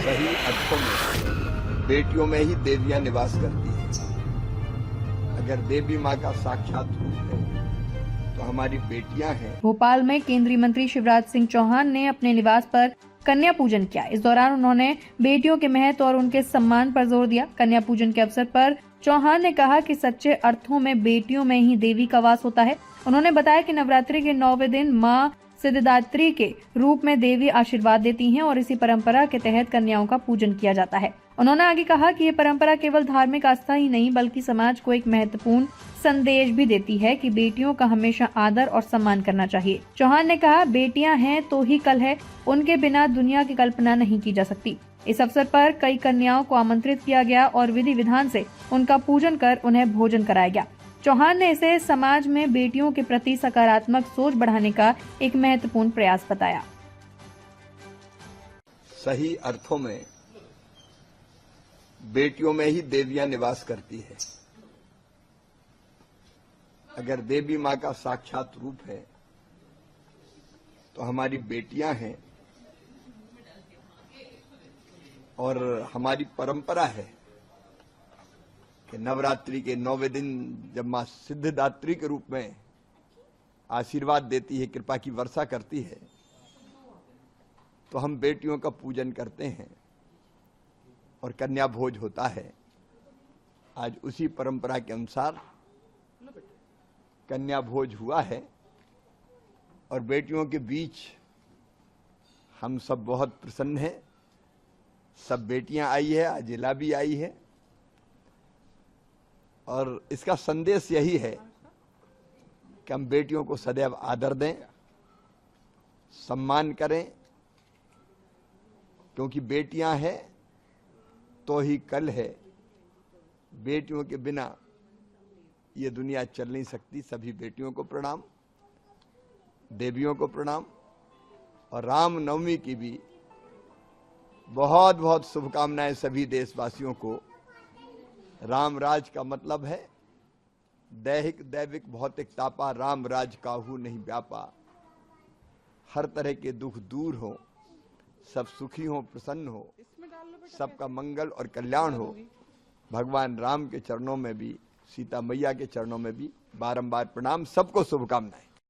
सही अर्थों में बेटियों में ही देवियां निवास करती हैं। अगर देवी माँ का साक्षात रूप है तो हमारी बेटियां हैं। भोपाल में केंद्रीय मंत्री शिवराज सिंह चौहान ने अपने निवास पर कन्या पूजन किया। इस दौरान उन्होंने बेटियों के महत्व और उनके सम्मान पर जोर दिया। कन्या पूजन के अवसर पर चौहान ने कहा कि सच्चे अर्थों में बेटियों में ही देवी का वास होता है। उन्होंने बताया कि नवरात्रि के 9वें दिन मां सिद्धिदात्री के रूप में देवी आशीर्वाद देती हैं और इसी परंपरा के तहत कन्याओं का पूजन किया जाता है। उन्होंने आगे कहा कि ये परंपरा केवल धार्मिक आस्था ही नहीं बल्कि समाज को एक महत्वपूर्ण संदेश भी देती है कि बेटियों का हमेशा आदर और सम्मान करना चाहिए। चौहान ने कहा, बेटियां हैं तो ही कल है, उनके बिना दुनिया की कल्पना नहीं की जा सकती। इस अवसर पर कई कन्याओं को आमंत्रित किया गया और विधि विधान से उनका पूजन कर उन्हें भोजन कराया गया। चौहान ने इसे समाज में बेटियों के प्रति सकारात्मक सोच बढ़ाने का एक महत्वपूर्ण प्रयास बताया। सही अर्थों में बेटियों में ही देवियां निवास करती है। अगर देवी माँ का साक्षात रूप है तो हमारी बेटियां हैं और हमारी परंपरा है कि नवरात्रि के 9वें दिन जब मां सिद्धिदात्री के रूप में आशीर्वाद देती है, कृपा की वर्षा करती है, तो हम बेटियों का पूजन करते हैं और कन्या भोज होता है। आज उसी परंपरा के अनुसार कन्या भोज हुआ है और बेटियों के बीच हम सब बहुत प्रसन्न हैं। सब बेटियां आई है, आज जिला भी आई है और इसका संदेश यही है कि हम बेटियों को सदैव आदर दें, सम्मान करें, क्योंकि बेटियां हैं तो ही कल है। बेटियों के बिना ये दुनिया चल नहीं सकती। सभी बेटियों को प्रणाम, देवियों को प्रणाम और रामनवमी की भी बहुत बहुत शुभकामनाएं सभी देशवासियों को। राम राज का मतलब है दैहिक दैविक भौतिक तापा, राम राज काहू नहीं व्यापा। हर तरह के दुख दूर हो, सब सुखी हो, प्रसन्न हो, सबका मंगल और कल्याण हो। भगवान राम के चरणों में भी, सीता मैया के चरणों में भी बारंबार प्रणाम, सबको शुभकामनाएं।